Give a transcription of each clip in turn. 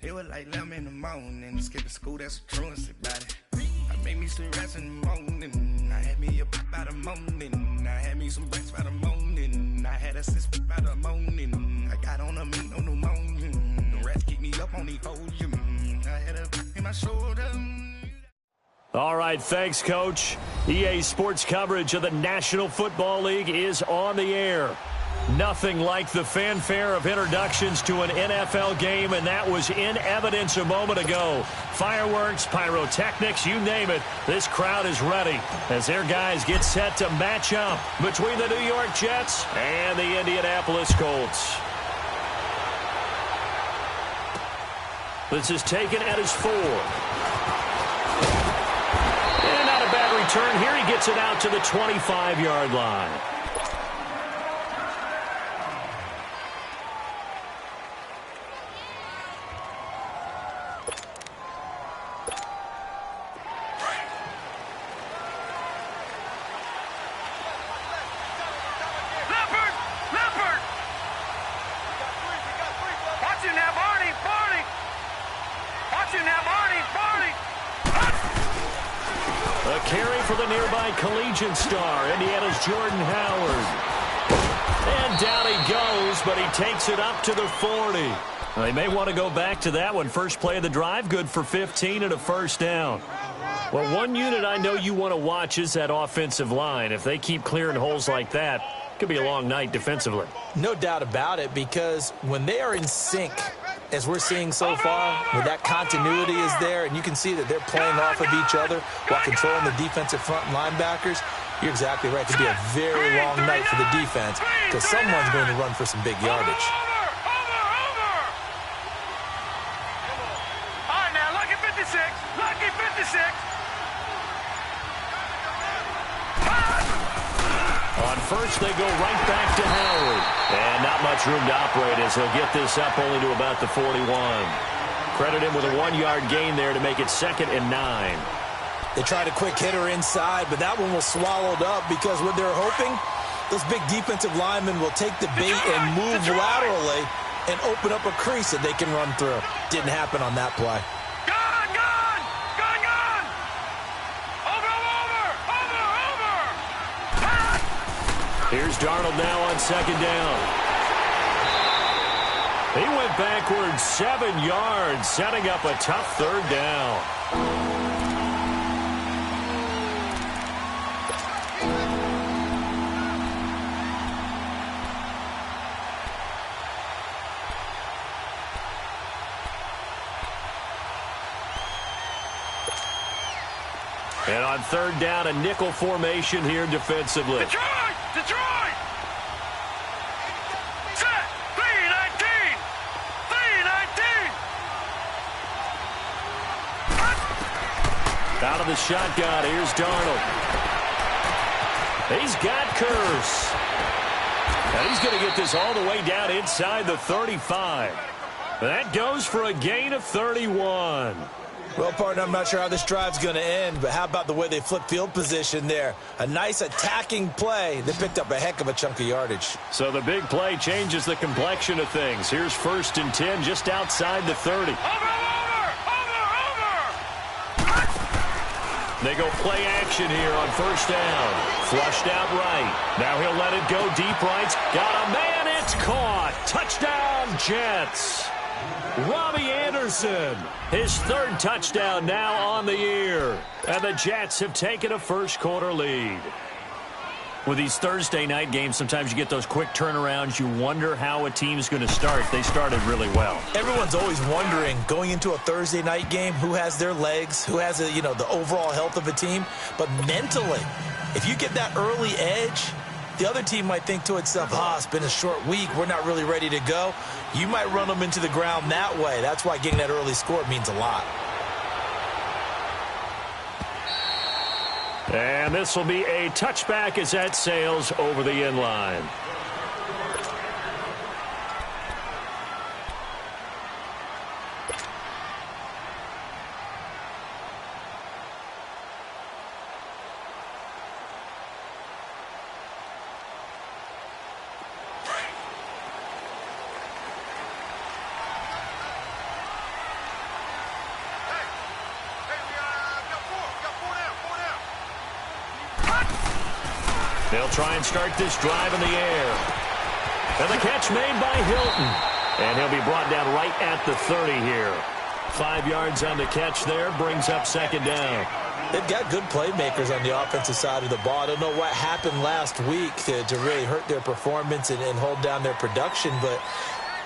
It was like 11 in the morning, skipping school, that's a truancy about it. I made me some rest in the morning. I had me a pop by the morning. I had me some breakfast by the morning. I had a sis by the morning. I got on a meat on the morning. The rats keep me up on the podium. I had a in my shoulder. All right, thanks, Coach. EA Sports coverage of the National Football League is on the air. Nothing like the fanfare of introductions to an NFL game, and that was in evidence a moment ago. Fireworks, pyrotechnics, you name it. This crowd is ready as their guys get set to match up between the New York Jets and the Indianapolis Colts. This is taken at his 4. And not a bad return here. He gets it out to the 25-yard line. Collegiate star, Indiana's Jordan Howard. And down he goes, but he takes it up to the 40. Well, they may want to go back to that one. First play of the drive, good for 15 and a first down. Well, one unit I know you want to watch is that offensive line. If they keep clearing holes like that, it could be a long night defensively. No doubt about it, because when they are in sync, as we're seeing so far, where that continuity is there, and you can see that they're playing off of each other while controlling the defensive front linebackers, you're exactly right. It could be a very long night for the defense because someone's going to run for some big yardage. All right, now, lucky 56. Lucky 56. On first, they go right back to Howard. And not much room to operate as he'll get this up only to about the 41. Credit him with a 1-yard gain there to make it 2nd and 9. They tried a quick hitter inside, but that one was swallowed up because what they're hoping, those big defensive linemen will take the bait and move laterally and open up a crease that they can run through. Didn't happen on that play. Here's Darnold now on 2nd down. He went backwards 7 yards, setting up a tough 3rd down. And on 3rd down, a nickel formation here defensively. Detroit! Set! 3-19! 3-19! Out of the shotgun, here's Darnold. He's got Kearse. And he's going to get this all the way down inside the 35. That goes for a gain of 31. Well, partner, I'm not sure how this drive's going to end, but how about the way they flip field position there? A nice attacking play. They picked up a heck of a chunk of yardage. So the big play changes the complexion of things. Here's 1st and 10 just outside the 30. Over! They go play action here on 1st down. Flushed out right. Now he'll let it go deep right. Got a man. It's caught. Touchdown, Jets. Robbie Anderson, his 3rd touchdown now on the year. And the Jets have taken a first-quarter lead. With these Thursday night games, sometimes you get those quick turnarounds. You wonder how a team's going to start. They started really well. Everyone's always wondering, going into a Thursday night game, who has their legs, who has the overall health of a team. But mentally, if you get that early edge, the other team might think to itself, it's been a short week. We're not really ready to go. You might run them into the ground that way. That's why getting that early score means a lot. And this will be a touchback as that sails over the end line. They'll try and start this drive in the air. And the catch made by Hilton. And he'll be brought down right at the 30 here. 5 yards on the catch there, brings up second down. They've got good playmakers on the offensive side of the ball. I don't know what happened last week to really hurt their performance and hold down their production, but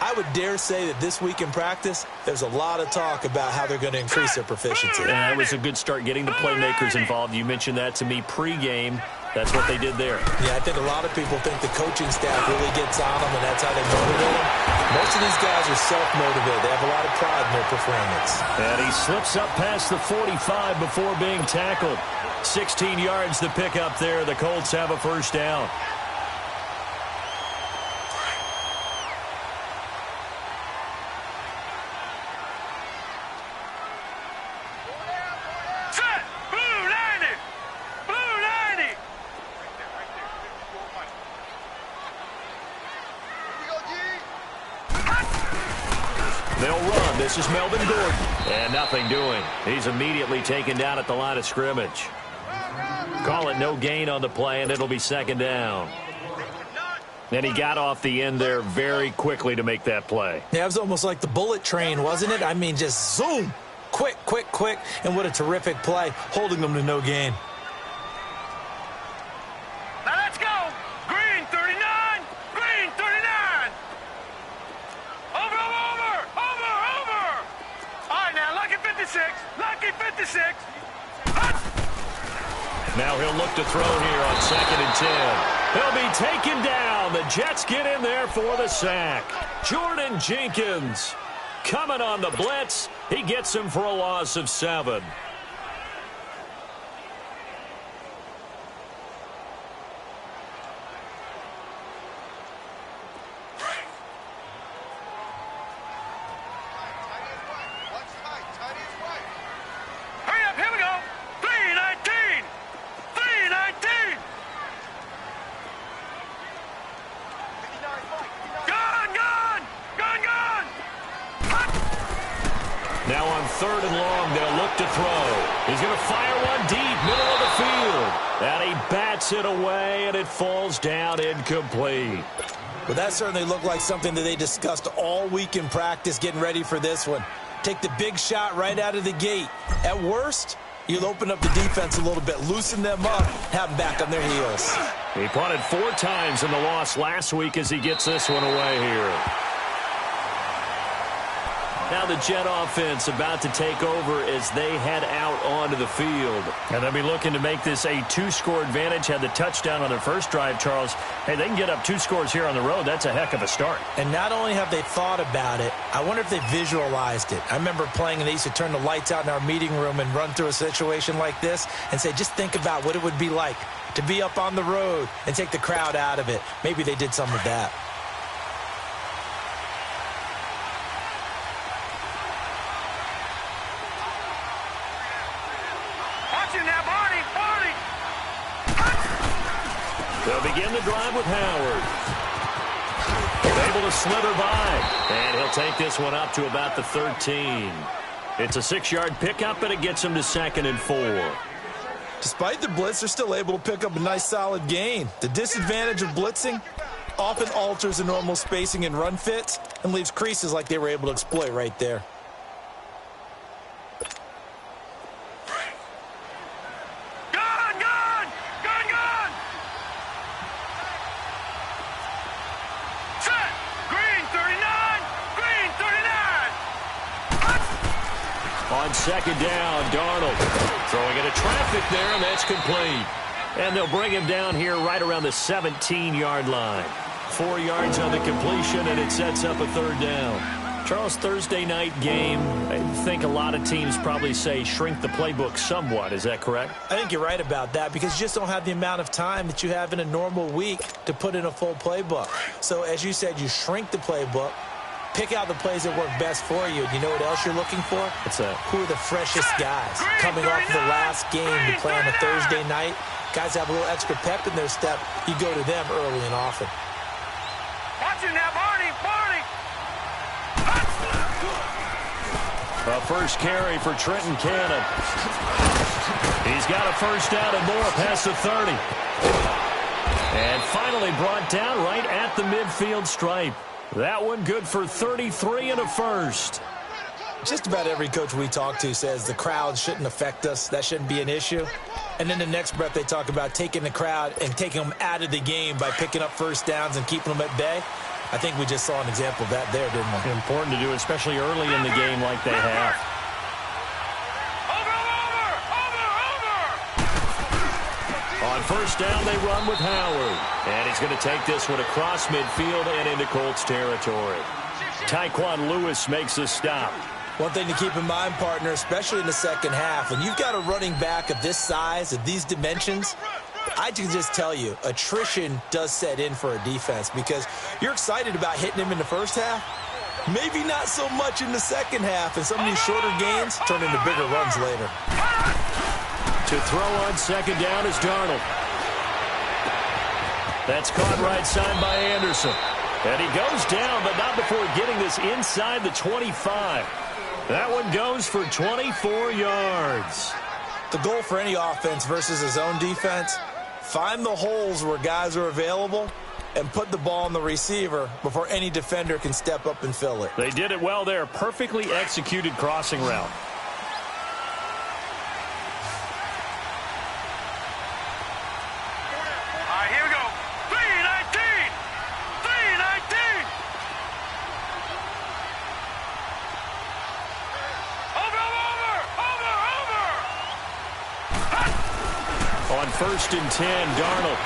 I would dare say that this week in practice, there's a lot of talk about how they're going to increase their proficiency. Yeah, it was a good start getting the playmakers involved. You mentioned that to me pregame. That's what they did there. Yeah, I think a lot of people think the coaching staff really gets on them, and that's how they motivate them. Most of these guys are self-motivated. They have a lot of pride in their performance. And he slips up past the 45 before being tackled. 16 yards to pick up there. The Colts have a first down. This is Melvin Gordon. And nothing doing. He's immediately taken down at the line of scrimmage. Call it no gain on the play, and it'll be second down. And he got off the end there very quickly to make that play. Yeah, it was almost like the bullet train, wasn't it? I mean, just zoom. Quick, quick, quick. And what a terrific play, holding them to no gain. Now let's go. Green 39. Green 39. Over. All right, now, Lucky 56. Lucky 56. Now he'll look to throw here on 2nd and 10. He'll be taken down. The Jets get in there for the sack. Jordan Jenkins coming on the blitz. He gets him for a loss of 7. Now on 3rd and long, they'll look to throw. He's going to fire one deep, middle of the field. And he bats it away, and it falls down incomplete. Well, that certainly looked like something that they discussed all week in practice, getting ready for this one. Take the big shot right out of the gate. At worst, you'll open up the defense a little bit, loosen them up, have them back on their heels. He punted 4 times in the loss last week as he gets this one away here. Now the Jet offense about to take over as they head out onto the field. And they'll be looking to make this a 2-score advantage. Had the touchdown on their first drive, Charles. Hey, they can get up 2 scores here on the road. That's a heck of a start. And not only have they thought about it, I wonder if they visualized it. I remember playing, and they used to turn the lights out in our meeting room and run through a situation like this and say, just think about what it would be like to be up on the road and take the crowd out of it. Maybe they did some of that. They'll begin the drive with Howard. Able to slither by. And he'll take this one up to about the 13. It's a 6-yard pickup, and it gets him to 2nd and 4. Despite the blitz, they're still able to pick up a nice solid gain. The disadvantage of blitzing often alters the normal spacing and run fits and leaves creases like they were able to exploit right there. On 2nd down, Darnold throwing into traffic there, and that's complete. And they'll bring him down here right around the 17-yard line. 4 yards on the completion, and it sets up a 3rd down. Charles, Thursday night game, I think a lot of teams probably say shrink the playbook somewhat. Is that correct? I think you're right about that because you just don't have the amount of time that you have in a normal week to put in a full playbook. So as you said, you shrink the playbook. Pick out the plays that work best for you. You know what else you're looking for? What's that? Who are the freshest guys? Coming off of the last game to play on a Thursday night, guys have a little extra pep in their step. You go to them early and often. Watch it now, Barney! A first carry for Trenton Cannon. He's got a first down and more past the 30. And finally brought down right at the midfield stripe. That one good for 33 and a first. Just about every coach we talk to says the crowd shouldn't affect us. That shouldn't be an issue. And then the next breath they talk about taking the crowd and taking them out of the game by picking up first downs and keeping them at bay. I think we just saw an example of that there, didn't we? Important to do, especially early in the game like they have. On first down, they run with Howard. And he's going to take this one across midfield and into Colts territory. Tyquan Lewis makes a stop. One thing to keep in mind, partner, especially in the second half, when you've got a running back of this size, of these dimensions, I can just tell you, attrition does set in for a defense because you're excited about hitting him in the first half. Maybe not so much in the second half, and some of these shorter gains turn into bigger runs later. To throw on second down is Darnold. That's caught right side by Anderson. And he goes down, but not before getting this inside the 25. That one goes for 24 yards. The goal for any offense versus his own defense, find the holes where guys are available and put the ball on the receiver before any defender can step up and fill it. They did it well there. Perfectly executed crossing route. First and 10, Darnold.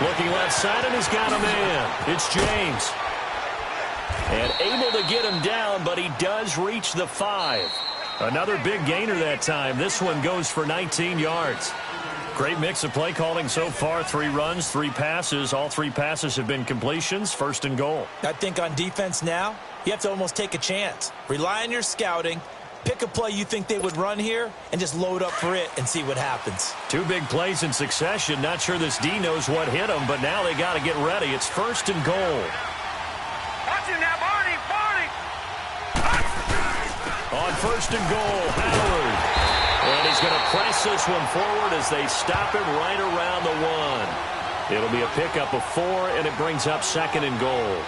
Looking left side, and he's got a man. It's James. And able to get him down, but he does reach the 5. Another big gainer that time. This one goes for 19 yards. Great mix of play calling so far. 3 runs, 3 passes. All 3 passes have been completions. First and goal. I think on defense now, you have to almost take a chance. Rely on your scouting. Pick a play you think they would run here and just load up for it and see what happens. 2 big plays in succession. Not sure this D knows what hit them, but now they got to get ready. It's first and goal. Watch him now, Barney! On first and goal, Howard. And he's going to press this one forward as they stop him right around the 1. It'll be a pickup of 4, and it brings up second and goal.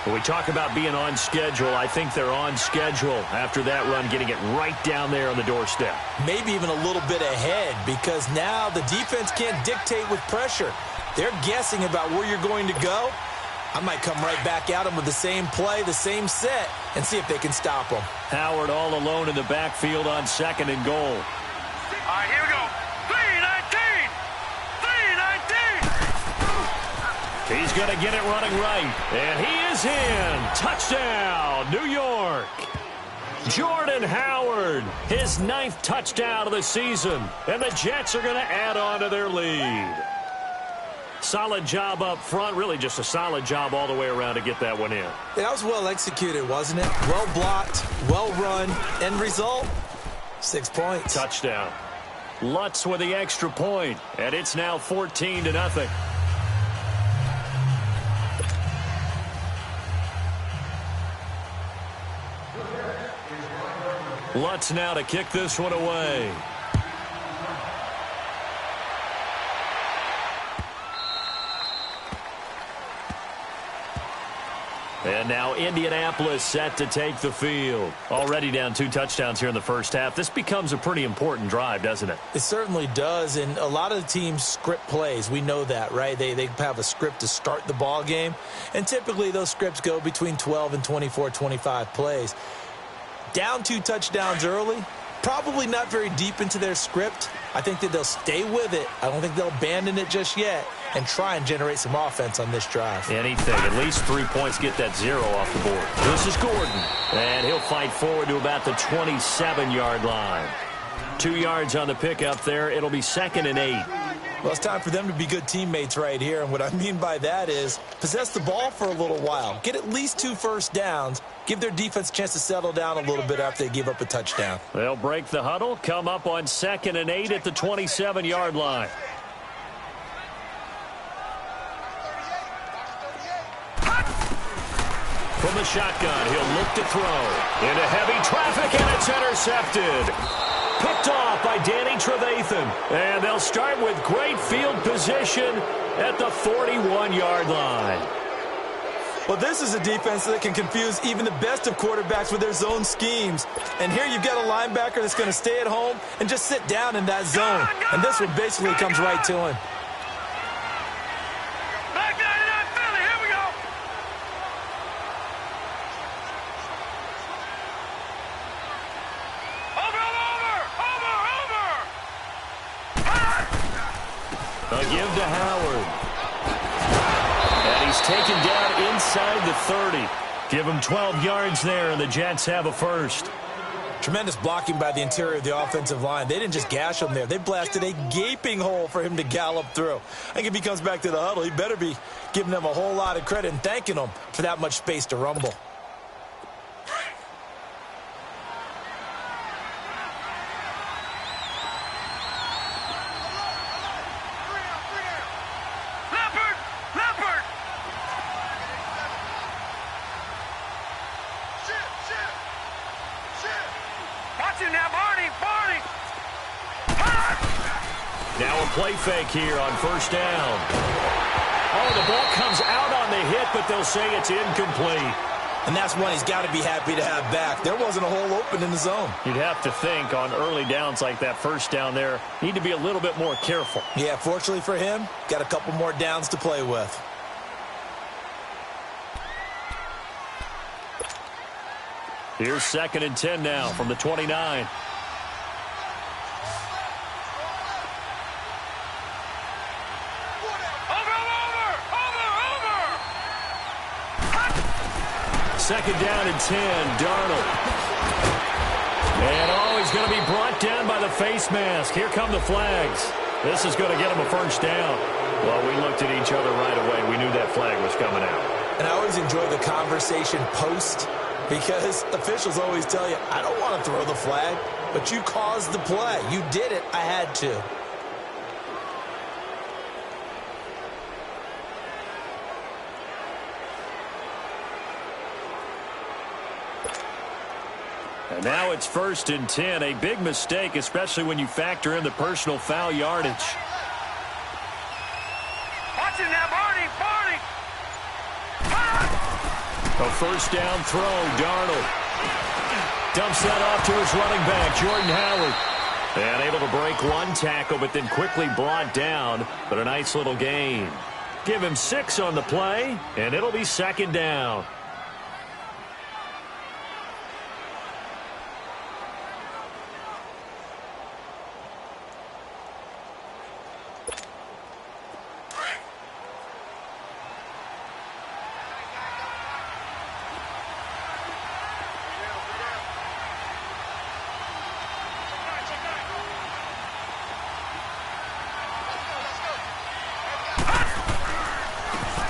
When we talk about being on schedule, I think they're on schedule after that run, getting it right down there on the doorstep. Maybe even a little bit ahead because now the defense can't dictate with pressure. They're guessing about where you're going to go. I might come right back at them with the same play, the same set, and see if they can stop them. Howard all alone in the backfield on second and goal. All right, here we go. 3-19! 3-19! He's going to get it running right. And he is in. Touchdown, New York. Jordan Howard, his 9th touchdown of the season. And the Jets are going to add on to their lead. Solid job up front. Really just a solid job all the way around to get that one in. Yeah, that was well executed, wasn't it? Well blocked, well run. End result, 6 points. Touchdown. Lutz with the extra point. And it's now 14-0. Lutz now to kick this one away. And now Indianapolis set to take the field. Already down 2 touchdowns here in the first half. This becomes a pretty important drive, doesn't it? It certainly does, and a lot of the teams script plays. We know that, right? They have a script to start the ball game, and typically those scripts go between 12 and 24, 25 plays. Down 2 touchdowns early, probably not very deep into their script. I think that they'll stay with it. I don't think they'll abandon it just yet and try and generate some offense on this drive. Anything. At least 3 points, get that 0 off the board. This is Gordon. And he'll fight forward to about the 27-yard line. 2 yards on the pickup there. It'll be 2nd and 8. Well, it's time for them to be good teammates right here. And what I mean by that is possess the ball for a little while. Get at least 2 first downs. Give their defense a chance to settle down a little bit after they give up a touchdown. They'll break the huddle, come up on 2nd and 8 at the 27-yard line. From the shotgun, he'll look to throw. Into heavy traffic, and it's intercepted. picked off by Danny Trevathan. And they'll start with great field position at the 41-yard line. Well, this is a defense that can confuse even the best of quarterbacks with their zone schemes. And here you've got a linebacker that's going to stay at home and just sit down in that zone. And this one basically comes right to him. Back 99 Philly, here we go. Over. A give to Howard. And he's taken down inside the 30. Give him 12 yards there, and the Jets have a first. Tremendous blocking by the interior of the offensive line. They didn't just gash him there. They blasted a gaping hole for him to gallop through. I think if he comes back to the huddle, he better be giving them a whole lot of credit and thanking them for that much space to rumble. Now a play fake here on first down. Oh, the ball comes out on the hit, but they'll say it's incomplete. And that's one he's got to be happy to have back. There wasn't a hole open in the zone. You'd have to think on early downs like that first down there, need to be a little bit more careful. Yeah, fortunately for him, got a couple more downs to play with. Here's 2nd and 10 now from the 29. Second down and 10, Darnold. And he's going to be brought down by the face mask. Here come the flags. This is going to get him a first down. Well, we looked at each other right away. We knew that flag was coming out. And I always enjoy the conversation post, because officials always tell you, I don't want to throw the flag, but you caused the play. You did it. I had to. And now it's 1st and 10. A big mistake, especially when you factor in the personal foul yardage. Watch it now, Barney. A first down throw, Darnold. Dumps that off to his running back, Jordan Howard. And able to break one tackle, but then quickly brought down. But a nice little gain. Give him 6 on the play, and it'll be 2nd down.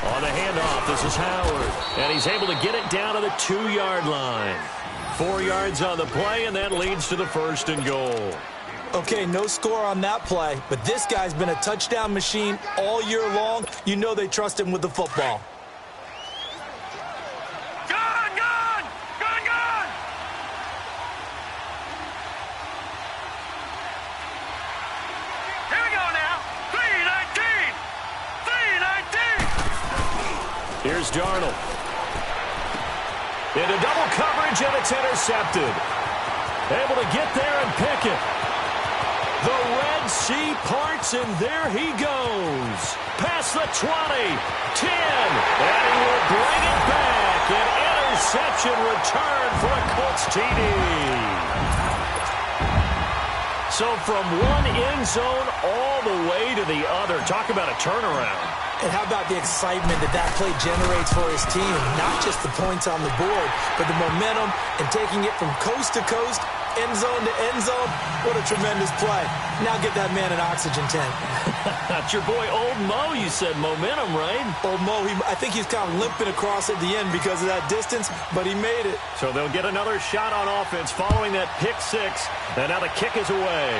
On the handoff, this is Howard. And he's able to get it down to the 2-yard line. 4 yards on the play, and that leads to the 1st and goal. Okay, no score on that play, but this guy's been a touchdown machine all year long. You know they trust him with the football. Here's Darnold. Into double coverage, and it's intercepted. Able to get there and pick it. The Red Sea parts, and there he goes. Past the 20, 10, and he will bring it back. An interception return for a Colts TD. So from one end zone all the way to the other. Talk about a turnaround. And how about the excitement that play generates for his team? Not just the points on the board, but the momentum and taking it from coast to coast, end zone to end zone. What a tremendous play. Now get that man an oxygen tank. That's your boy Old Mo. You said momentum, right? Old Mo, I think he's kind of limping across at the end because of that distance, but he made it. So they'll get another shot on offense following that pick 6. And now the kick is away.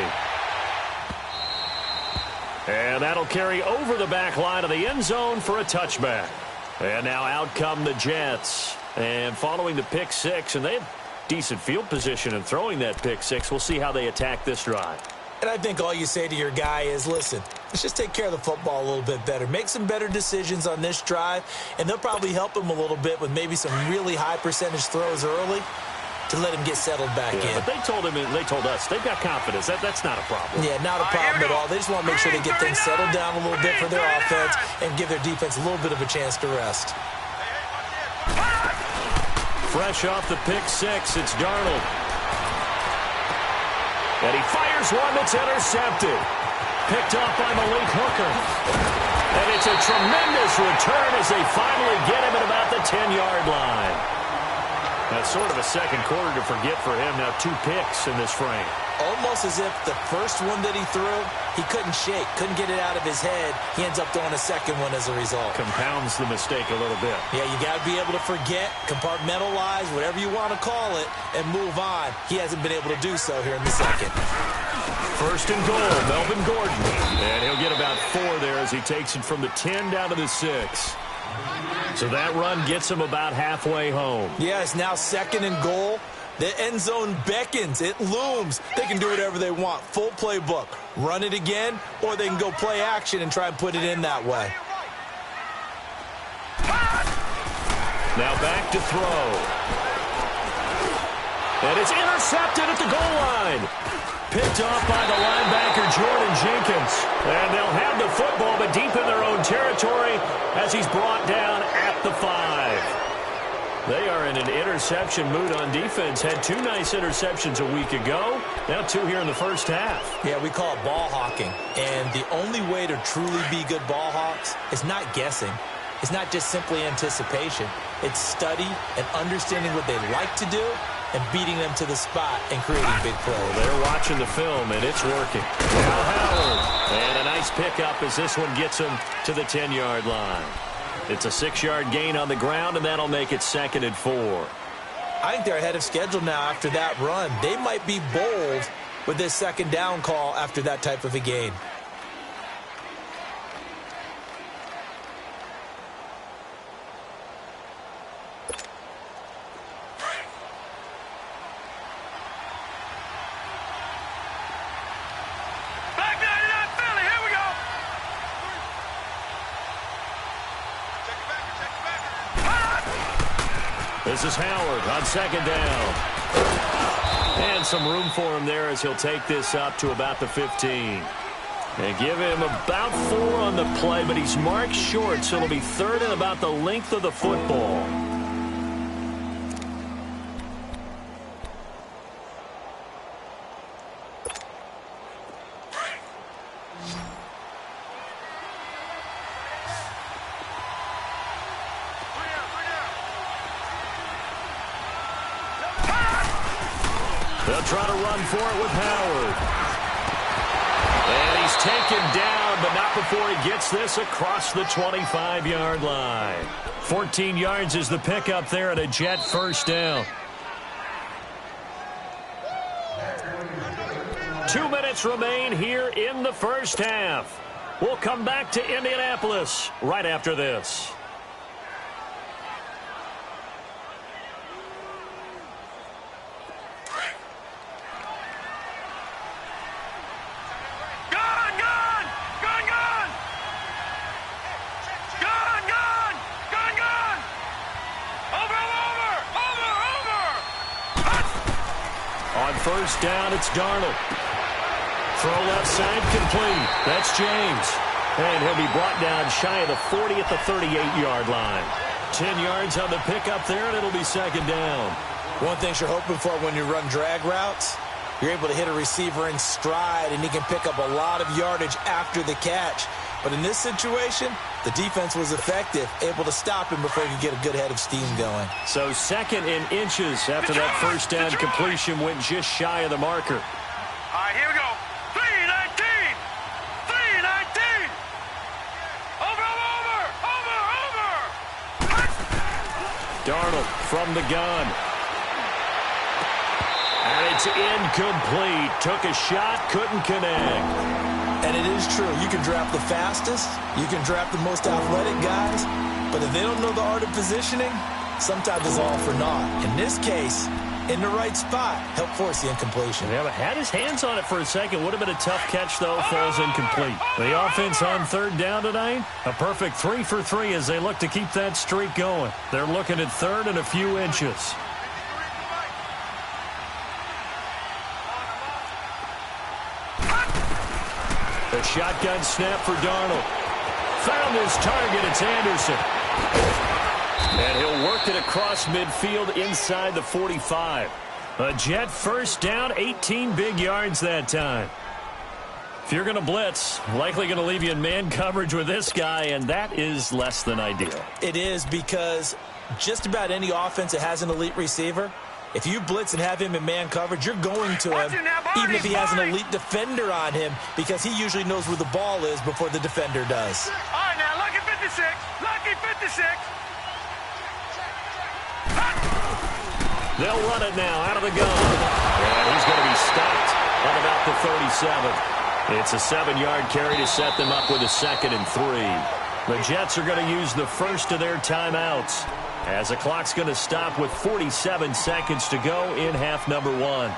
And that'll carry over the back line of the end zone for a touchback. And now out come the Jets. And following the pick 6, and they've decent field position and throwing that pick six. We'll see how they attack this drive. And I think all you say to your guy is, listen, let's just take care of the football a little bit better. Make some better decisions on this drive, and they'll probably help him a little bit with maybe some really high percentage throws early to let him get settled back in. But they told us they've got confidence. That's not a problem. Yeah, not a problem at all. They just want to make sure they get things settled down a little bit for their offense and give their defense a little bit of a chance to rest. Fresh off the pick six, it's Darnold. And he fires one that's intercepted. Picked off by Malik Hooker. And it's a tremendous return as they finally get him at about the 10-yard line. That's sort of a second quarter to forget for him. Now 2 picks in this frame. Almost as if the first one that he threw, he couldn't shake, couldn't get it out of his head. He ends up throwing a second one as a result. Compounds the mistake a little bit. Yeah, you got to be able to forget, compartmentalize, whatever you want to call it, and move on. He hasn't been able to do so here in the second. First and goal, Melvin Gordon. And he'll get about 4 there as he takes it from the 10 down to the 6. So that run gets him about halfway home. Yeah, it's now second and goal. The end zone beckons. It looms. They can do whatever they want. Full playbook. Run it again, or they can go play action and try and put it in that way. Now back to throw. And it's intercepted at the goal line. Picked off by the linebacker, Jordan Jenkins. And they'll have the football, but deep in their own territory as he's brought down at the 5. They are in an interception mood on defense. Had 2 nice interceptions a week ago. Now 2 here in the first half. Yeah, we call it ball hawking. And the only way to truly be good ball hawks is not guessing. It's not just simply anticipation. It's study and understanding what they like to do and beating them to the spot and creating big plays. Well, they're watching the film, and it's working. Now Howard. And a nice pickup as this one gets him to the 10-yard line. It's a 6-yard gain on the ground, and that'll make it 2nd and 4. I think they're ahead of schedule now after that run. They might be bold with this second down call after that type of a gain. This is Howard on 2nd down. And some room for him there as he'll take this up to about the 15. And give him about 4 on the play, but he's marked short, so it'll be 3rd and about the length of the football. They'll try to run for it with Howard. And he's taken down, but not before he gets this across the 25-yard line. 14 yards is the pickup there at a Jet first down. 2 minutes remain here in the first half. We'll come back to Indianapolis right after this. First down, it's Darnold. Throw left side complete. That's James. And he'll be brought down shy of the 40 at the 38-yard line. 10 yards on the pickup there, and it'll be 2nd down. One thing you're hoping for when you run drag routes, you're able to hit a receiver in stride, and he can pick up a lot of yardage after the catch. But in this situation, the defense was effective, able to stop him before he could get a good head of steam going. So 2nd in inches after that first down completion went just shy of the marker. All right, here we go. 3-19. 3-19. Over. Darnold from the gun. And it's incomplete. Took a shot, couldn't connect. And it is true. You can draft the fastest. You can draft the most athletic guys. But if they don't know the art of positioning, sometimes it's all for naught. In this case, in the right spot. Helped force the incompletion. Yeah, but had his hands on it for a second. Would have been a tough catch, though. Falls incomplete. The offense on third down tonight, a perfect 3 for 3 as they look to keep that streak going. They're looking at third and a few inches. A shotgun snap for Darnold. Found his target. It's Anderson. And he'll work it across midfield inside the 45. A Jet first down, 18 big yards that time. If you're going to blitz, likely going to leave you in man coverage with this guy, and that is less than ideal. It is, because just about any offense that has an elite receiver, if you blitz and have him in man coverage, you're going to him, even if he has an elite defender on him, because he usually knows where the ball is before the defender does. All right, now, lucky 56. Lucky 56. They'll run it now out of the gun. And he's going to be stopped at about the 37. It's a 7-yard carry to set them up with a 2nd and 3. The Jets are going to use the first of their timeouts, as the clock's going to stop with 47 seconds to go in half number 1.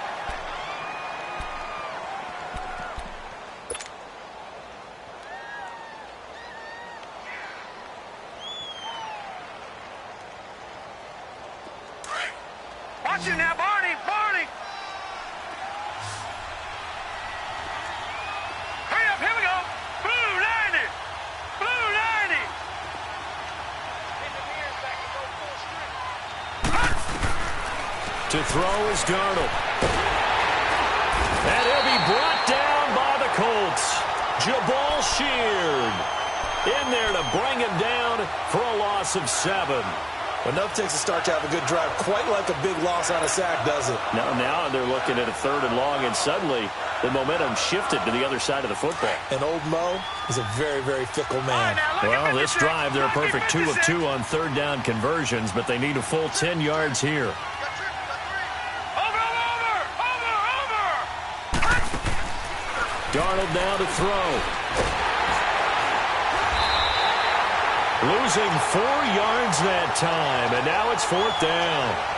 Watch it now, Barney. Barney. Hurry up, here we go. Blue 90. Blue 90. To throw is Darnold. And he'll be brought down by the Colts. Jabal Sheard in there to bring him down for a loss of 7. Enough takes a start to have a good drive, quite like a big loss on a sack, does it? Now they're looking at a 3rd and long, and suddenly the momentum shifted to the other side of the football. And old Mo is a very, very fickle man. Well, this drive, they're a perfect 2 of 2 on 3rd down conversions, but they need a full 10 yards here. Over. Darnold now to throw. Losing 4 yards that time, and now it's 4th down.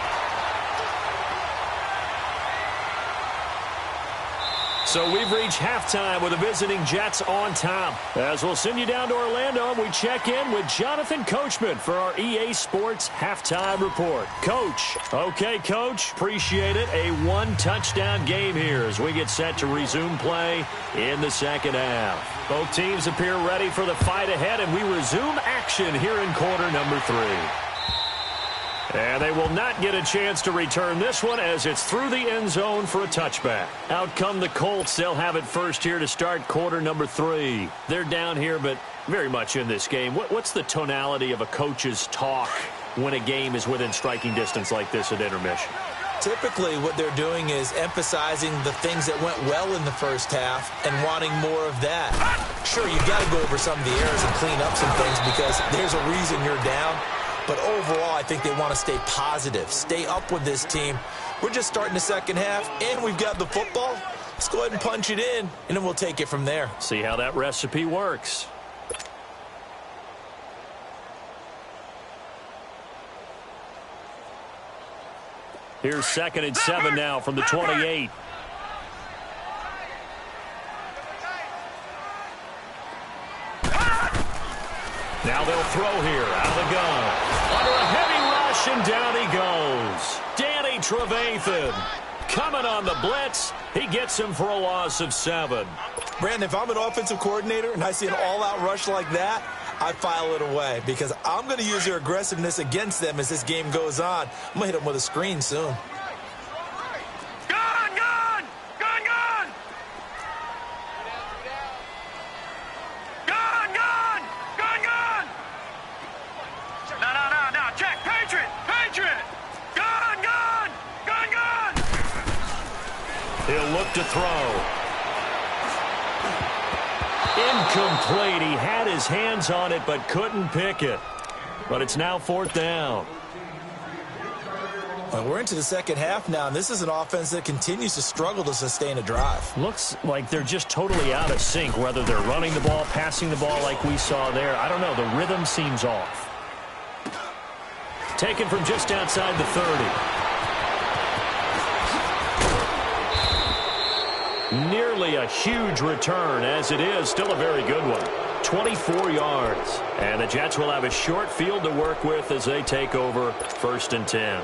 So we've reached halftime with the visiting Jets on top. As we'll send you down to Orlando, we check in with Jonathan Coachman for our EA Sports Halftime Report. Coach. Okay, Coach. Appreciate it. A 1-touchdown game here as we get set to resume play in the second half. Both teams appear ready for the fight ahead, and we resume action here in quarter number 3. And they will not get a chance to return this one as it's through the end zone for a touchback. Out come the Colts. They'll have it first here to start quarter number 3. They're down here, but very much in this game. What's the tonality of a coach's talk when a game is within striking distance like this at intermission? Typically, what they're doing is emphasizing the things that went well in the first half and wanting more of that. Sure, you've got to go over some of the errors and clean up some things because there's a reason you're down. But overall, I think they want to stay positive, stay up with this team. We're just starting the second half, and we've got the football. Let's go ahead and punch it in, and then we'll take it from there. See how that recipe works. Here's 2nd and 7 now from the 28. Now they'll throw here out of the gun. Under a heavy rush, and down he goes. Danny Trevathan coming on the blitz. He gets him for a loss of 7. Brandon, if I'm an offensive coordinator and I see an all-out rush like that, I file it away because I'm going to use their aggressiveness against them as this game goes on. I'm going to hit them with a screen soon. He'll look to throw. Incomplete. He had his hands on it but couldn't pick it. But it's now 4th down. Well, we're into the second half now, and this is an offense that continues to struggle to sustain a drive. Looks like they're just totally out of sync, whether they're running the ball, passing the ball like we saw there. I don't know. The rhythm seems off. Taken from just outside the 30. Nearly a huge return, as it is still a very good one. 24 yards. And the Jets will have a short field to work with as they take over 1st and 10.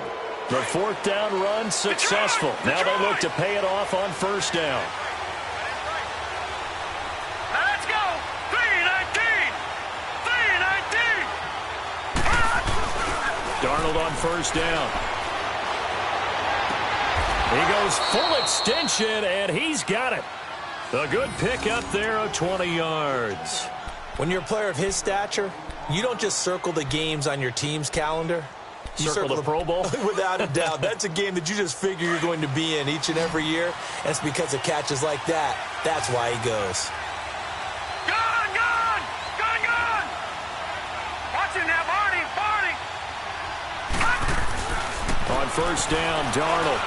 The 4th down run successful. Now they look to pay it off on 1st down. Now let's go. 3-19. 3-19. Darnold on 1st down. He goes full extension, and he's got it. A good pickup there of 20 yards. When you're a player of his stature, you don't just circle the games on your team's calendar. You circle the Pro Bowl? Without a doubt. That's a game that you just figure you're going to be in each and every year. And it's because of catches like that. That's why he goes. Gone! Watch him now, Barney! On 1st down, Darnold.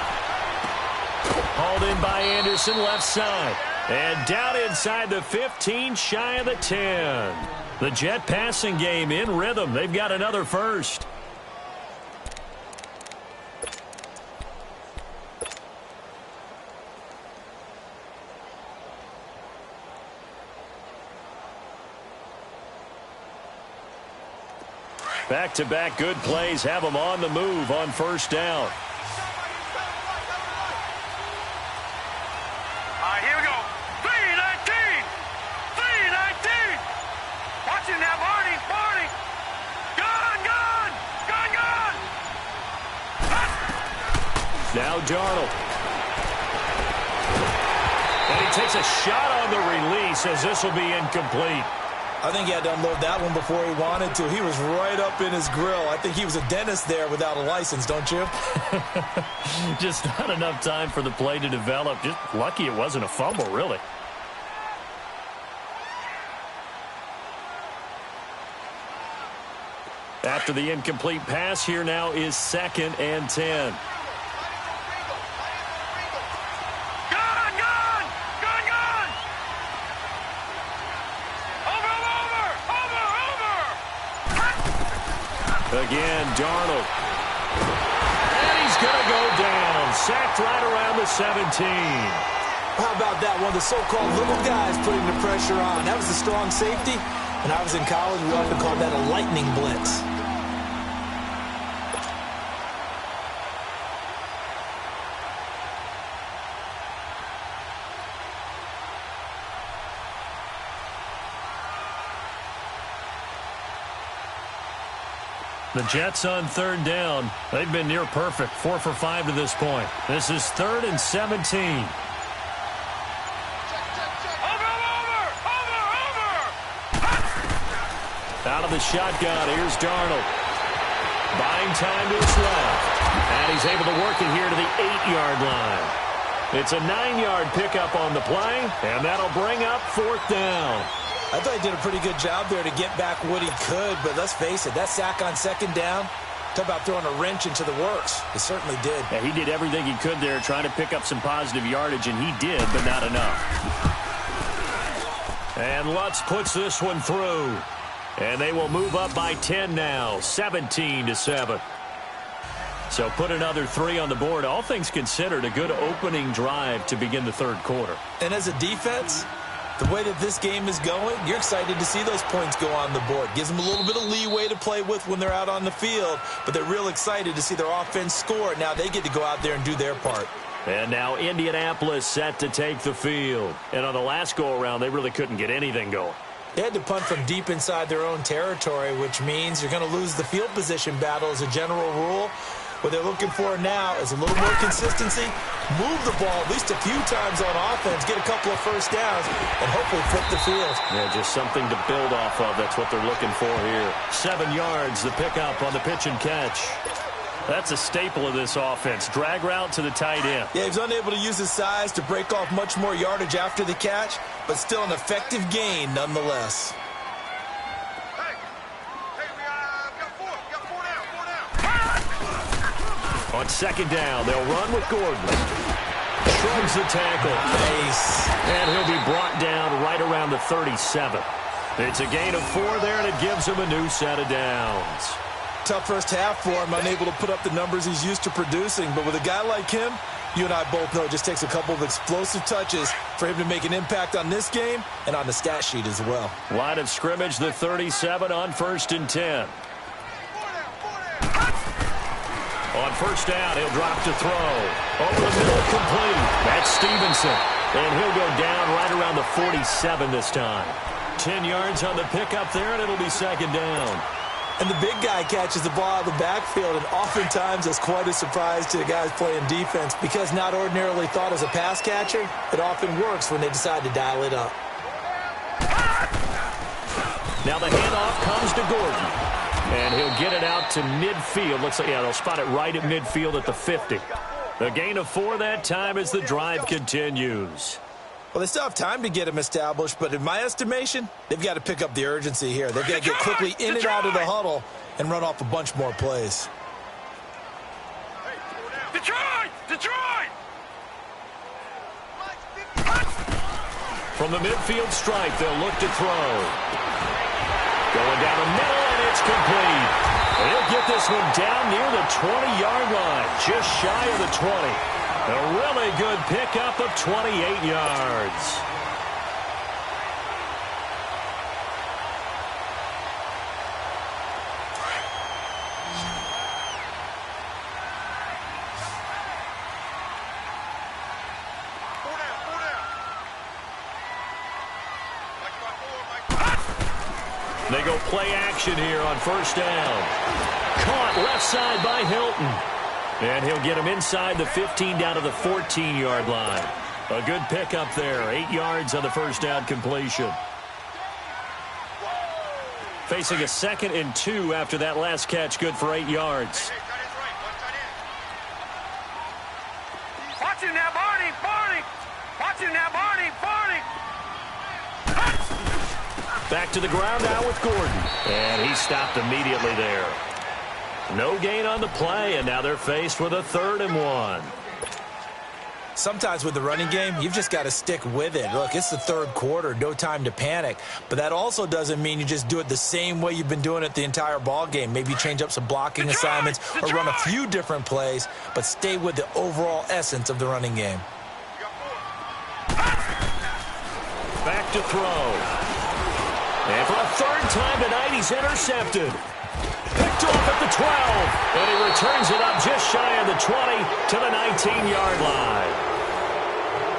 Hauled in by Anderson, left side. And down inside the 15, shy of the 10. The Jet passing game in rhythm. They've got another first. Back-to-back good plays have them on the move on 1st down. All right, here we go. 3-19. Watch him now, Barney! Gone! Now Darnold. And he takes a shot on the release as this will be incomplete. I think he had to unload that one before he wanted to. He was right up in his grill. I think he was a dentist there without a license, don't you? Just not enough time for the play to develop. Just lucky it wasn't a fumble, really. After the incomplete pass, here now is 2nd and 10. Again, Darnold. And he's going to go down. Sacked right around the 17. How about that? One of the so-called little guys putting the pressure on. That was the strong safety. When I was in college, we often called that a lightning blitz. The Jets on 3rd down. They've been near perfect. 4 for 5 to this point. This is 3rd and 17. Out of the shotgun. Here's Darnold. Buying time to his left. And he's able to work it here to the 8-yard line. It's a 9-yard pickup on the play. And that'll bring up 4th down. I thought he did a pretty good job there to get back what he could, but let's face it, that sack on 2nd down, talk about throwing a wrench into the works. It certainly did. Yeah, he did everything he could there trying to pick up some positive yardage, and he did, but not enough. And Lutz puts this one through. And they will move up by 10 now, 17-7. So put another 3 on the board. All things considered, a good opening drive to begin the 3rd quarter. And as a defense, the way that this game is going, you're excited to see those points go on the board. Gives them a little bit of leeway to play with when they're out on the field, but they're real excited to see their offense score. Now they get to go out there and do their part. And now Indianapolis set to take the field. And on the last go-around, they really couldn't get anything going. They had to punt from deep inside their own territory, which means you're going to lose the field position battle as a general rule. What they're looking for now is a little more consistency, move the ball at least a few times on offense, get a couple of first downs, and hopefully flip the field. Yeah, just something to build off of. That's what they're looking for here. 7 yards, the pickup on the pitch and catch. That's a staple of this offense. Drag route to the tight end. Yeah, he was unable to use his size to break off much more yardage after the catch, but still an effective gain nonetheless. On 2nd down, they'll run with Gordon. Shrugs the tackle. Nice. And he'll be brought down right around the 37. It's a gain of 4 there, and it gives him a new set of downs. Tough first half for him, unable to put up the numbers he's used to producing. But with a guy like him, You and I both know it just takes a couple of explosive touches for him to make an impact on this game and on the stat sheet as well. Line of scrimmage, the 37 on 1st and 10. On 1st down, he'll drop to throw. Over the middle, complete. That's Stevenson. And he'll go down right around the 47 this time. 10 yards on the pickup there, and it'll be 2nd down. And the big guy catches the ball out of the backfield, and oftentimes that's quite a surprise to the guys playing defense because not ordinarily thought as a pass catcher, it often works when they decide to dial it up. Now the handoff comes to Gordon. And he'll get it out to midfield. Looks like, yeah, they'll spot it right at midfield at the 50. A gain of 4 that time as the drive continues. Well, they still have time to get him established, but in my estimation, they've got to pick up the urgency here. They've got to get quickly in and out of the huddle and run off a bunch more plays. Detroit! Detroit! From the midfield stripe, they'll look to throw. Going down the middle, and it's complete. And he'll get this one down near the 20-yard line, just shy of the 20. A really good pickup of 28 yards. They go play action here on 1st down. Caught left side by Hilton. And he'll get him inside the 15 down to the 14-yard line. A good pickup there. 8 yards on the 1st down completion. Facing a 2nd and 2 after that last catch. Good for 8 yards. Watch him now, Barney! Barney! Watch him now, Barney! Barney! Back to the ground now with Gordon. And he stopped immediately there. No gain on the play, and now they're faced with a 3rd and 1. Sometimes with the running game, you've just got to stick with it. Look, it's the 3rd quarter, no time to panic. But that also doesn't mean you just do it the same way you've been doing it the entire ball game. Maybe change up some blocking assignments or run a few different plays, but stay with the overall essence of the running game. Back to throw. And for a 3rd time tonight, he's intercepted. Picked off at the 12. And he returns it up just shy of the 20 to the 19-yard line.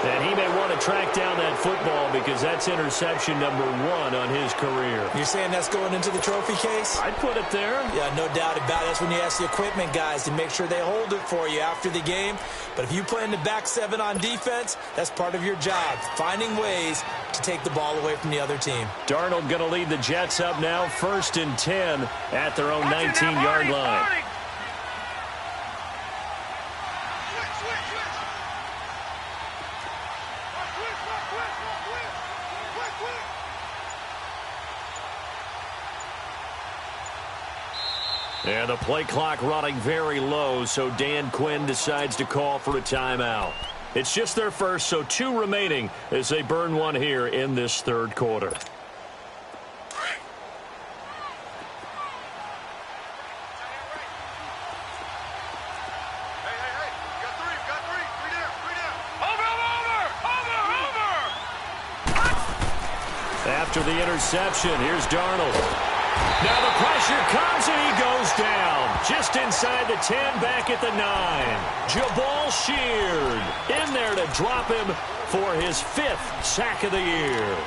And he may want to track down that football because that's interception number 1 on his career. You're saying that's going into the trophy case? I'd put it there. Yeah, no doubt about it. That's when you ask the equipment guys to make sure they hold it for you after the game. But if you play in the back 7 on defense, that's part of your job, finding ways to take the ball away from the other team. Darnold going to lead the Jets up now, 1st and 10 at their own 19-yard line. And the play clock running very low, so Dan Quinn decides to call for a timeout. It's just their first, so 2 remaining as they burn one here in this 3rd quarter. After the interception, here's Darnold. Now the pressure comes and he goes down. Just inside the 10, back at the 9. Jabal Sheard in there to drop him for his 5th sack of the year.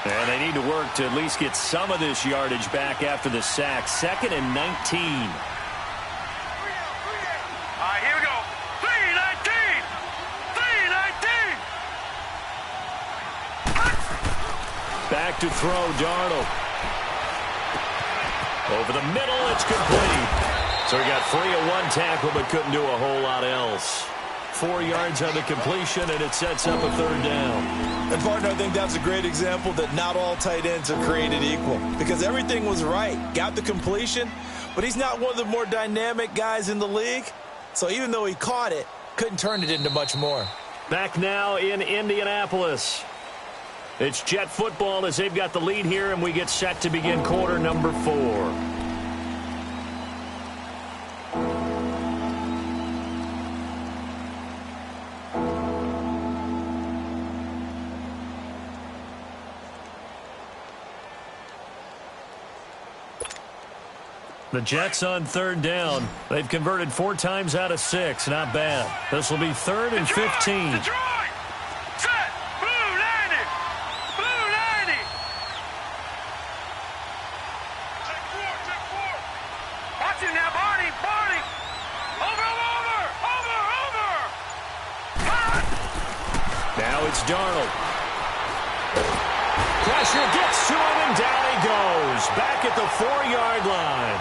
And they need to work to at least get some of this yardage back after the sack. 2nd and 19. All right, here we go. 3-19! 3-19! Back to throw, Darnold. Over the middle, it's complete. So he got free of 1 tackle, but couldn't do a whole lot else. 4 yards on the completion, and it sets up a 3rd down. And, partner, I think that's a great example that not all tight ends are created equal. Because everything was right. Got the completion, but he's not one of the more dynamic guys in the league. So even though he caught it, couldn't turn it into much more. Back now in Indianapolis. It's Jet football as they've got the lead here, and we get set to begin quarter number 4. The Jets on third down. They've converted 4 times out of 6. Not bad. This will be 3rd and 15. Detroit! Set! Blue 90! Blue 90! Check 4! Watch it now, Barney! Barney! Over! Cut! Now it's Darnold. Pressure gets to him, and down he goes. Back at the 4-yard line.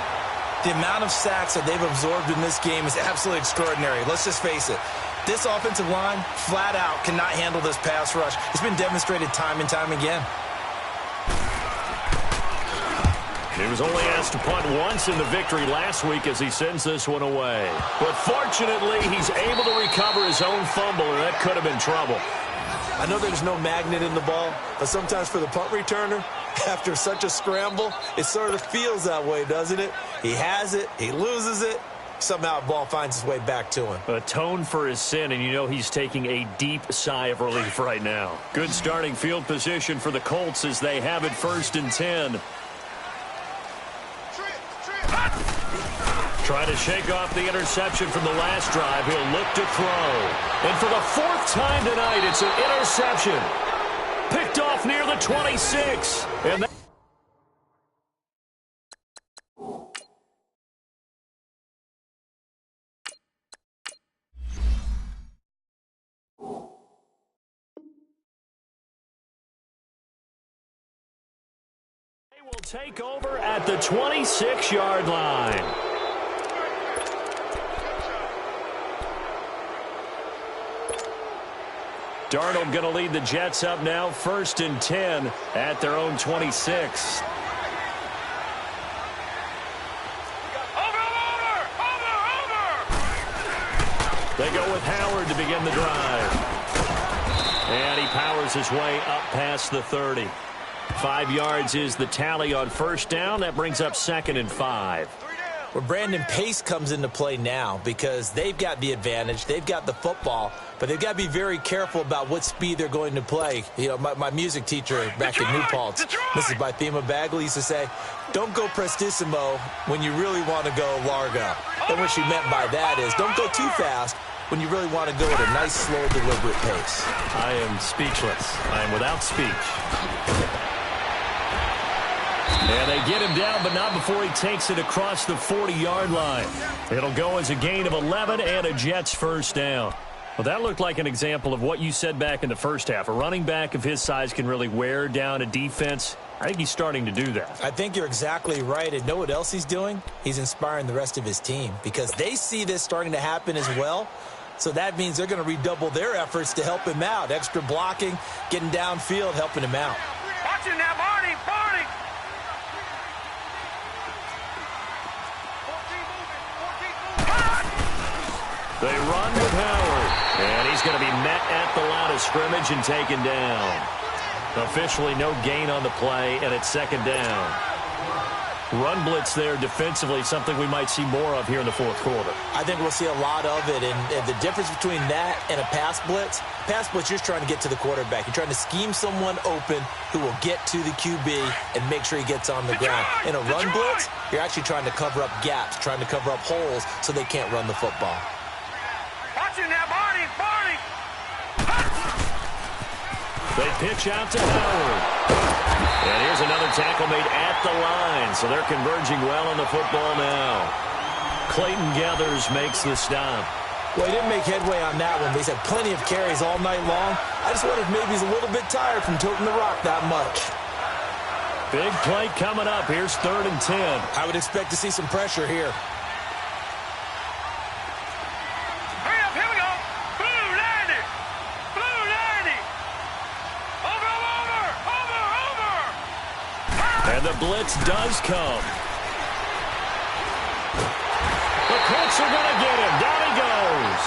The amount of sacks that they've absorbed in this game is absolutely extraordinary. Let's just face it. This offensive line, flat out, cannot handle this pass rush. It's been demonstrated time and time again. He was only asked to punt once in the victory last week as he sends this one away. But fortunately, he's able to recover his own fumble, and that could have been trouble. I know there's no magnet in the ball, but sometimes for the punt returner, after such a scramble, it sort of feels that way, doesn't it? He has it, he loses it, somehow the ball finds its way back to him. Atone for his sin, and you know he's taking a deep sigh of relief right now. Good starting field position for the Colts as they have it 1st and 10. Try to shake off the interception from the last drive. He'll look to throw. And for the 4th time tonight, it's an interception. Picked off near the 26. And they will take over at the 26-yard line. Darnold going to lead the Jets up now, 1st and 10 at their own 26. They go with Howard to begin the drive. And he powers his way up past the 30. 5 yards is the tally on 1st down. That brings up 2nd and 5. Where Brandon Pace comes into play now because they've got the advantage. They've got the football, but they've got to be very careful about what speed they're going to play. You know, my music teacher back in New Paltz, Mrs. Bythema Bagley, used to say, don't go prestissimo when you really want to go largo. And what she meant by that is don't go too fast when you really want to go at a nice, slow, deliberate pace. I am speechless. I am without speech. And they get him down, but not before he takes it across the 40-yard line. It'll go as a gain of 11 and a Jets 1st down. Well, that looked like an example of what you said back in the first half. A running back of his size can really wear down a defense. I think he's starting to do that. I think you're exactly right. And know what else he's doing? He's inspiring the rest of his team because they see this starting to happen as well. So that means they're going to redouble their efforts to help him out. Extra blocking, getting downfield, helping him out. Watching that, Barney! Barney! They run with Howard, and he's going to be met at the line of scrimmage and taken down. Officially no gain on the play, and it's 2nd down. Run blitz there defensively, something we might see more of here in the 4th quarter. I think we'll see a lot of it, and the difference between that and a pass blitz, you're just trying to get to the quarterback. You're trying to scheme someone open who will get to the QB and make sure he gets on the ground. In a run blitz, you're actually trying to cover up gaps, trying to cover up holes so they can't run the football. Watching that, Barney! Barney! They pitch out to Howard. And here's another tackle made at the line, so they're converging well on the football now. Clayton Gathers makes the stop. Well, he didn't make headway on that one. He's had plenty of carries all night long. I just wonder if maybe he's a little bit tired from toting the rock that much. Big play coming up. Here's 3rd and 10. I would expect to see some pressure here. And the blitz does come. The Colts are going to get him. Down he goes.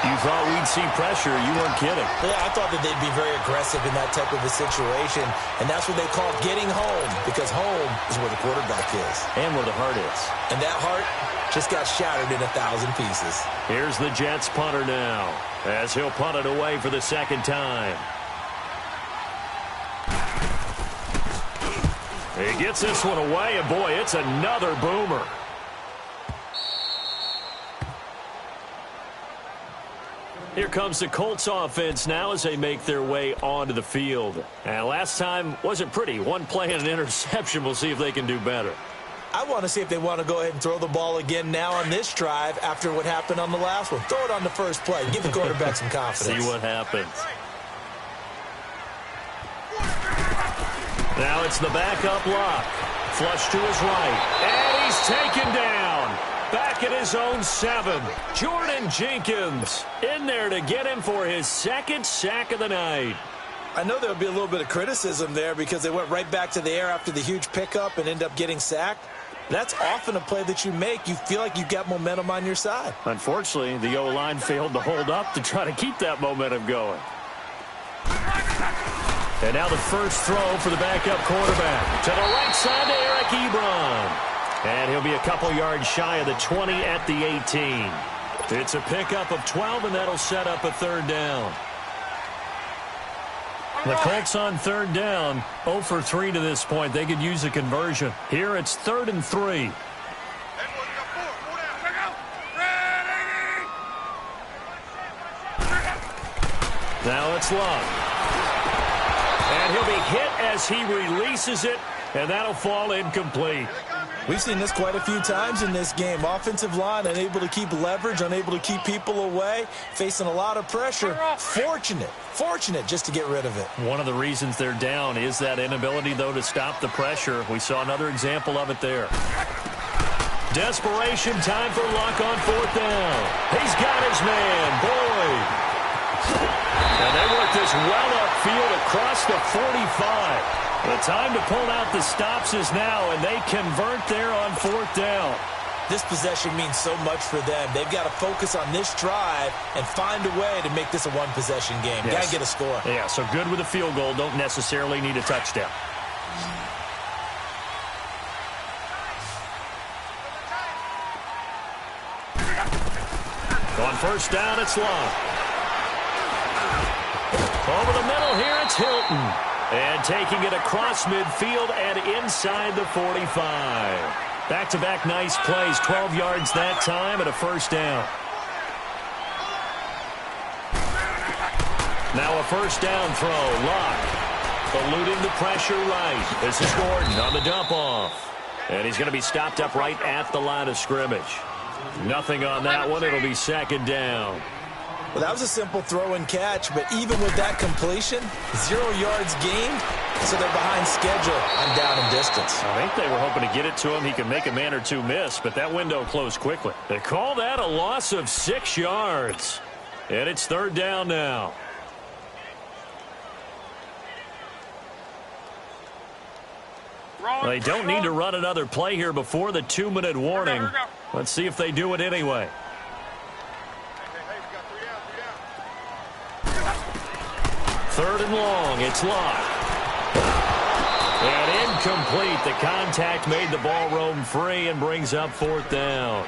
You thought we'd see pressure. You weren't kidding. Yeah, I thought that they'd be very aggressive in that type of a situation, and that's what they call getting home, because home is where the quarterback is. And where the heart is. And that heart just got shattered in 1,000 pieces. Here's the Jets punter now, as he'll punt it away for the 2nd time. He gets this one away, and boy, it's another boomer. Here comes the Colts offense now as they make their way onto the field. And last time wasn't pretty. One play and an interception. We'll see if they can do better. I want to see if they want to go ahead and throw the ball again now on this drive after what happened on the last one. Throw it on the first play. Give the quarterback some confidence. See what happens. Now it's the backup Lock. Flush to his right. And he's taken down. Back at his own 7. Jordan Jenkins in there to get him for his second sack of the night. I know there'll be a little bit of criticism there because they went right back to the air after the huge pickup and end up getting sacked. That's often a play that you make. You feel like you've got momentum on your side. Unfortunately, the O-line failed to hold up to try to keep that momentum going. And now the first throw for the backup quarterback. To the right side to Eric Ebron. And he'll be a couple yards shy of the 20 at the 18. It's a pickup of 12, and that'll set up a third down. The Colts on third down, 0 for 3 to this point. They could use a conversion. Here it's 3rd and 3. Now it's Love. And he'll be hit as he releases it, and that'll fall incomplete. We've seen this quite a few times in this game. Offensive line unable to keep leverage, unable to keep people away, facing a lot of pressure. Fortunate just to get rid of it. One of the reasons they're down is that inability, though, to stop the pressure. We saw another example of it there. Desperation time for Luck on 4th down. He's got his man, Boyd. And they work this well upfield across the 45. The time to pull out the stops is now, and they convert there on 4th down. This possession means so much for them. They've got to focus on this drive and find a way to make this a one-possession game. Yes. Got to get a score. Yeah, so good with a field goal. Don't necessarily need a touchdown. On 1st down, it's Long. Over the middle here, it's Hilton. And taking it across midfield and inside the 45. Back-to-back nice plays, 12 yards that time and a 1st down. Now a 1st down throw, Lock. Eluding the pressure right. This is Gordon on the dump-off. And he's going to be stopped up right at the line of scrimmage. Nothing on that one. It'll be 2nd down. Well, that was a simple throw and catch, but even with that completion, 0 yards gained, so they're behind schedule on down and distance. I think they were hoping to get it to him. He could make a man or two miss, but that window closed quickly. They call that a loss of 6 yards. And it's 3rd down now. They don't need to run another play here before the 2-minute warning. Let's see if they do it anyway. 3rd and long. It's Lock. And incomplete. The contact made the ball roam free and brings up 4th down.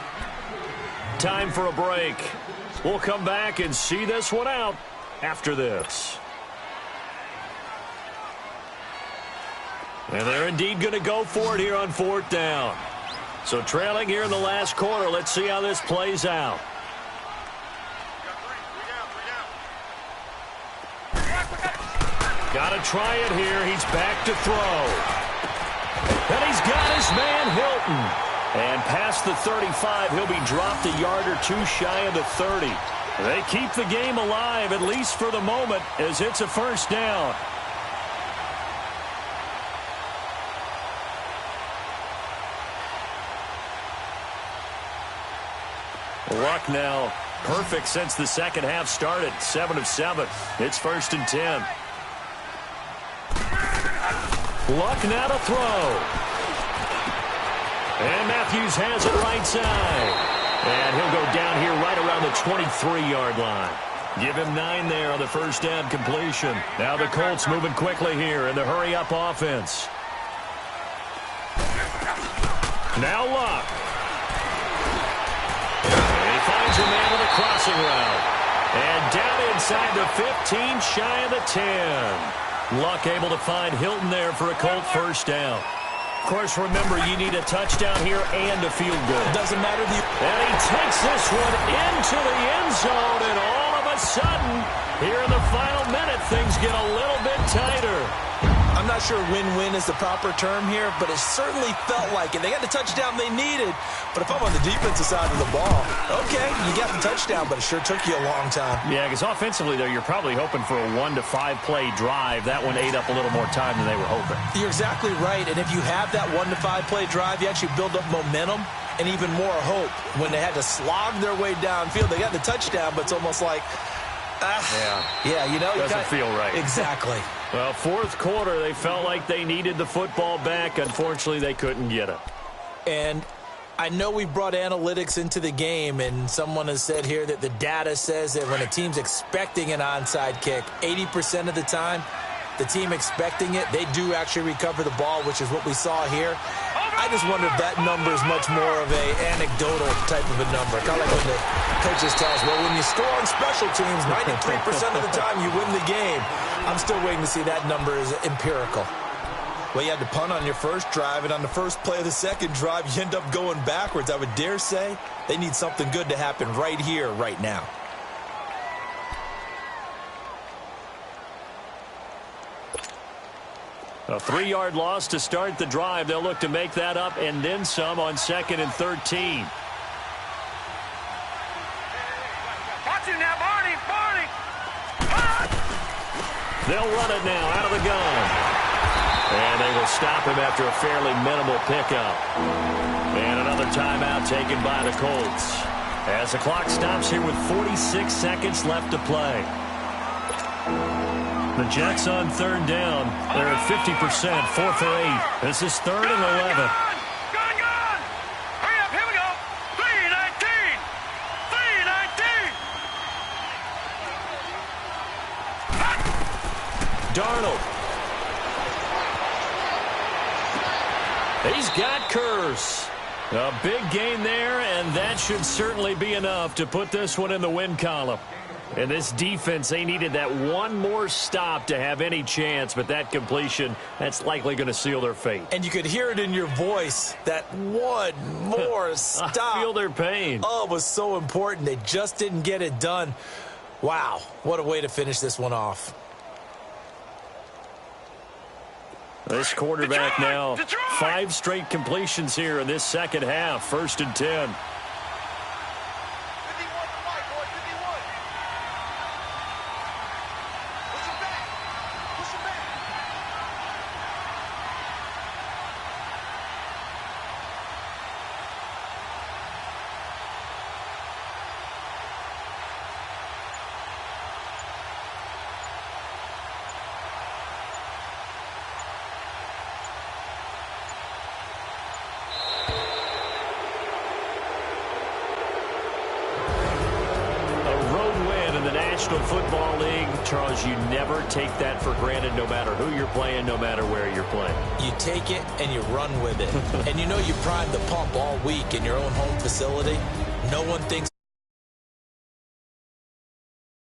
Time for a break. We'll come back and see this one out after this. And they're indeed going to go for it here on 4th down. So trailing here in the last quarter. Let's see how this plays out. Got to try it here. He's back to throw. And he's got his man Hilton. And past the 35, he'll be dropped a yard or two shy of the 30. They keep the game alive, at least for the moment, as it's a 1st down. Luck now perfect since the second half started. 7 of 7. It's 1st and 10. Luck now to throw. And Matthews has it right side. And he'll go down here right around the 23-yard line. Give him 9 there on the 1st down completion. Now the Colts moving quickly here in the hurry-up offense. Now Luck. And he finds a man with a crossing route. And down inside the 15, shy of the 10. Luck able to find Hilton there for a Colt 1st down. Of course, remember, you need a touchdown here and a field goal. Doesn't matter. And he takes this one into the end zone, and all of a sudden, here in the final minute, things get a little bit tighter. I'm not sure win-win is the proper term here, but it certainly felt like it. They got the touchdown they needed, but if I'm on the defensive side of the ball, okay, you got the touchdown, but it sure took you a long time. Yeah, because offensively, though, you're probably hoping for a 1 to 5 play drive. That one ate up a little more time than they were hoping. You're exactly right, and if you have that 1 to 5 play drive, you actually build up momentum and even more hope. When they had to slog their way downfield, they got the touchdown, but it's almost like, you know. Doesn't feel right. Exactly. Well, fourth quarter, they felt like they needed the football back. Unfortunately, they couldn't get it. And I know we brought analytics into the game, and someone has said here that the data says that when a team's expecting an onside kick, 80% of the time, the team expecting it, they do actually recover the ball, which is what we saw here. I just wonder if that number is much more of a anecdotal type of a number. Kind of like when the coaches tell us, well, when you score on special teams, 93% of the time you win the game. I'm still waiting to see that number is empirical. Well, you had to punt on your first drive, and on the first play of the second drive, you end up going backwards. I would dare say they need something good to happen right here, right now. A 3-yard loss to start the drive. They'll look to make that up and then some on 2nd and 13. Watch it now, Barney, Barney. They'll run it now out of the gun. And they will stop him after a fairly minimal pickup. And another timeout taken by the Colts. As the clock stops here with 46 seconds left to play. The Jets on 3rd down. They're at 50%, 4 for 8. This is 3rd and 11. Gone! Hurry up, here we go. 3:19. 3:19. Darnold. He's got Curse. A big gain there, and that should certainly be enough to put this one in the win column. And this defense, they needed that one more stop to have any chance, but that completion, that's likely going to seal their fate. And you could hear it in your voice, that one more stop. I feel their pain. Oh, it was so important. They just didn't get it done. Wow, what a way to finish this one off. This quarterback now, 5 straight completions here in this second half, 1st and 10. Football League, Charles, you never take that for granted no matter who you're playing, no matter where you're playing. You take it and you run with it. And you know you primed the pump all week in your own home facility. No one thinks